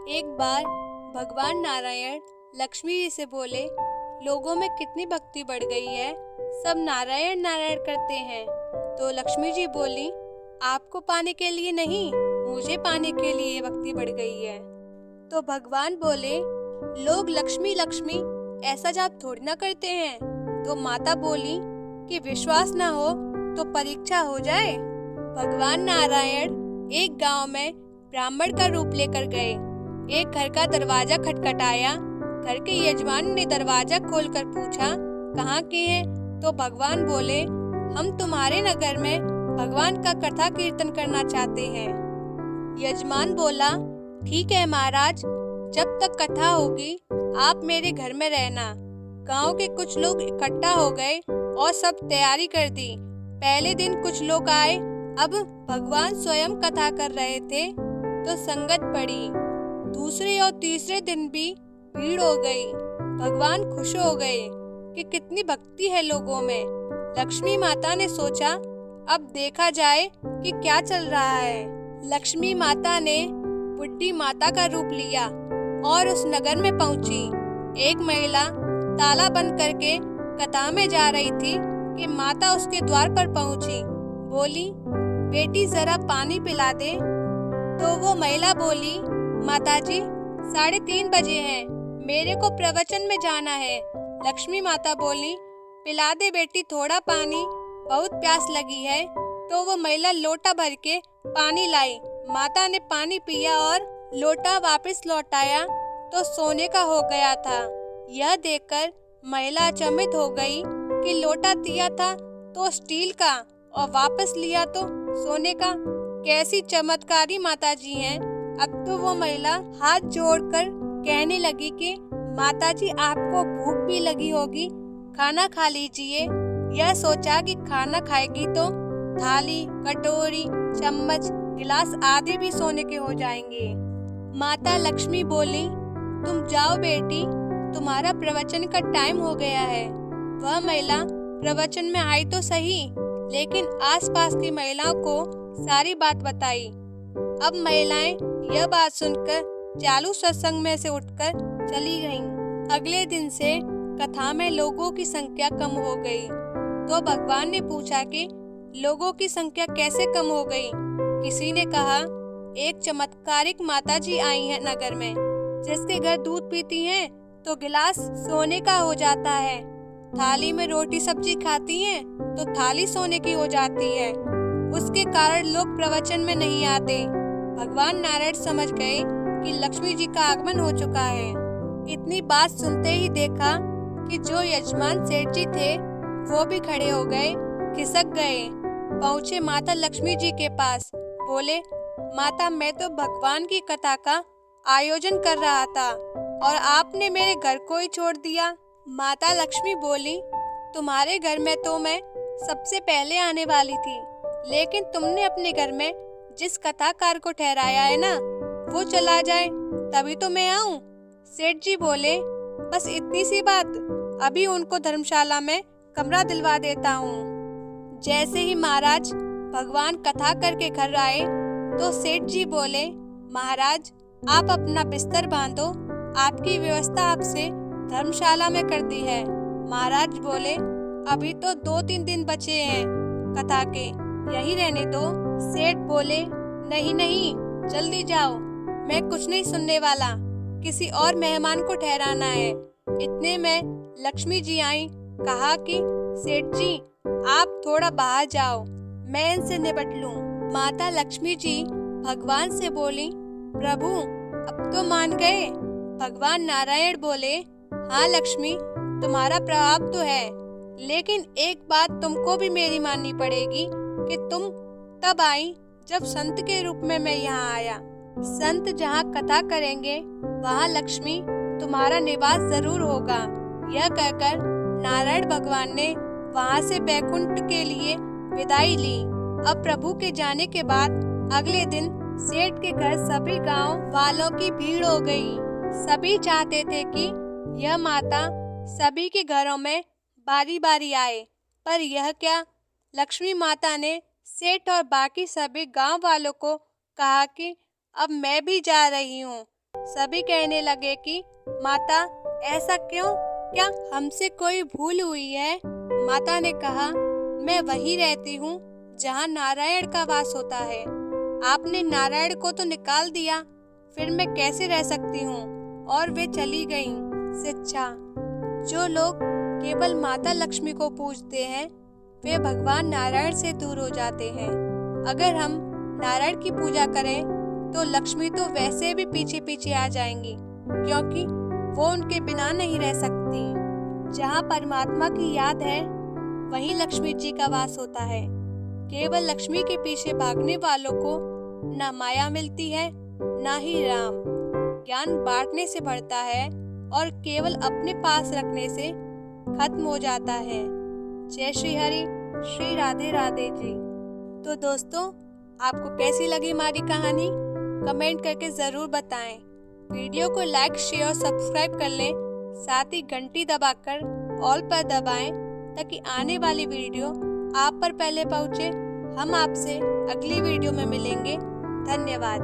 एक बार भगवान नारायण लक्ष्मी जी से बोले, लोगों में कितनी भक्ति बढ़ गई है, सब नारायण नारायण करते हैं। तो लक्ष्मी जी बोली, आपको पाने के लिए नहीं, मुझे पाने के लिए भक्ति बढ़ गई है। तो भगवान बोले, लोग लक्ष्मी लक्ष्मी ऐसा जाप थोड़ी ना करते हैं। तो माता बोली कि विश्वास ना हो तो परीक्षा हो जाए। भगवान नारायण एक गांव में ब्राह्मण का रूप लेकर गए। एक घर का दरवाजा खटखटाया। घर के यजमान ने दरवाजा खोलकर पूछा, कहाँ के हैं? तो भगवान बोले, हम तुम्हारे नगर में भगवान का कथा कीर्तन करना चाहते हैं। यजमान बोला, ठीक है महाराज, जब तक कथा होगी आप मेरे घर में रहना। गांव के कुछ लोग इकट्ठा हो गए और सब तैयारी कर दी। पहले दिन कुछ लोग आए। अब भगवान स्वयं कथा कर रहे थे तो संगत पड़ी। दूसरे और तीसरे दिन भी भीड़ हो गई। भगवान खुश हो गए कि कितनी भक्ति है लोगों में। लक्ष्मी माता ने सोचा, अब देखा जाए कि क्या चल रहा है। लक्ष्मी माता ने बुड्ढी माता का रूप लिया और उस नगर में पहुंची। एक महिला ताला बंद करके कथा में जा रही थी कि माता उसके द्वार पर पहुंची। बोली, बेटी जरा पानी पिला दे। तो वो महिला बोली, माताजी 3:30 बजे हैं, मेरे को प्रवचन में जाना है। लक्ष्मी माता बोली, पिला दे बेटी थोड़ा पानी, बहुत प्यास लगी है। तो वो महिला लोटा भर के पानी लाई। माता ने पानी पिया और लोटा वापस लौटाया तो सोने का हो गया था। यह देखकर महिला अचंभित हो गई कि लोटा दिया था तो स्टील का और वापस लिया तो सोने का। कैसी चमत्कारी माताजी हैं। अब तो वो महिला हाथ जोड़कर कहने लगी कि माताजी आपको भूख भी लगी होगी, खाना खा लीजिए। यह सोचा कि खाना खाएगी तो थाली, कटोरी, चम्मच, गिलास आदि भी सोने के हो जाएंगे। माता लक्ष्मी बोली, तुम जाओ बेटी, तुम्हारा प्रवचन का टाइम हो गया है। वह महिला प्रवचन में आई तो सही, लेकिन आसपास की महिलाओं को सारी बात बताई। अब महिलाएं यह बात सुनकर चालू सत्संग में से उठकर चली गईं। अगले दिन से कथा में लोगों की संख्या कम हो गई। तो भगवान ने पूछा कि लोगों की संख्या कैसे कम हो गई? किसी ने कहा, एक चमत्कारिक माताजी आई है नगर में, जिसके घर दूध पीती हैं तो गिलास सोने का हो जाता है, थाली में रोटी सब्जी खाती हैं तो थाली सोने की हो जाती है। उसके कारण लोग प्रवचन में नहीं आते। भगवान नारायण समझ गए कि लक्ष्मी जी का आगमन हो चुका है। इतनी बात सुनते ही देखा कि जो यजमान सेठ जी थे वो भी खड़े हो गए, खिसक गए। पहुँचे माता लक्ष्मी जी के पास। बोले, माता मैं तो भगवान की कथा का आयोजन कर रहा था और आपने मेरे घर को ही छोड़ दिया। माता लक्ष्मी बोली, तुम्हारे घर में तो मैं सबसे पहले आने वाली थी, लेकिन तुमने अपने घर में जिस कथाकार को ठहराया है ना, वो चला जाए तभी तो मैं आऊं। सेठ जी बोले, बस इतनी सी बात, अभी उनको धर्मशाला में कमरा दिलवा देता हूँ। जैसे ही महाराज भगवान कथा करके घर आए तो सेठ जी बोले, महाराज आप अपना बिस्तर बांधो, आपकी व्यवस्था आपसे धर्मशाला में कर दी है। महाराज बोले, अभी तो 2-3 दिन बचे हैं कथा के, यहीं रहने दो। सेठ बोले, नहीं नहीं, जल्दी जाओ, मैं कुछ नहीं सुनने वाला, किसी और मेहमान को ठहराना है। इतने में लक्ष्मी जी आई। कहा कि सेठ जी आप थोड़ा बाहर जाओ, मैं इनसे निपट लूं। माता लक्ष्मी जी भगवान से बोली, प्रभु अब तो मान गए? भगवान नारायण बोले, हाँ लक्ष्मी, तुम्हारा प्रभाव तो है, लेकिन एक बात तुमको भी मेरी माननी पड़ेगी कि तुम तब आई जब संत के रूप में मैं यहाँ आया। संत जहाँ कथा करेंगे वहाँ लक्ष्मी तुम्हारा निवास जरूर होगा। यह कहकर नारायण भगवान ने वहाँ से बैकुंठ के लिए विदाई ली। अब प्रभु के जाने के बाद अगले दिन सेठ के घर सभी गांव वालों की भीड़ हो गई। सभी चाहते थे कि यह माता सभी के घरों में बारी बारी आए, पर यह क्या, लक्ष्मी माता ने सेठ और बाकी सभी गांव वालों को कहा कि अब मैं भी जा रही हूँ, सभी कहने लगे कि माता ऐसा क्यों, क्या हमसे कोई भूल हुई है? माता ने कहा, मैं वहीं रहती हूँ जहाँ नारायण का वास होता है। आपने नारायण को तो निकाल दिया, फिर मैं कैसे रह सकती हूँ? और वे चली गईं। शिक्षा: जो लोग केवल माता लक्ष्मी को पूजते हैं वे भगवान नारायण से दूर हो जाते हैं। अगर हम नारायण की पूजा करें तो लक्ष्मी तो वैसे भी पीछे पीछे आ जाएंगी, क्योंकि वो उनके बिना नहीं रह सकती। जहाँ परमात्मा की याद है वहीं लक्ष्मी जी का वास होता है। केवल लक्ष्मी के पीछे भागने वालों को ना माया मिलती है ना ही राम। ज्ञान बांटने से बढ़ता है और केवल अपने पास रखने से खत्म हो जाता है। जय श्री हरि, श्री राधे राधे जी। तो दोस्तों, आपको कैसी लगी हमारी कहानी? कमेंट करके ज़रूर बताएं। वीडियो को लाइक, शेयर और सब्सक्राइब कर लें। साथ ही घंटी दबाकर ऑल पर दबाएं ताकि आने वाली वीडियो आप पर पहले पहुंचे। हम आपसे अगली वीडियो में मिलेंगे। धन्यवाद।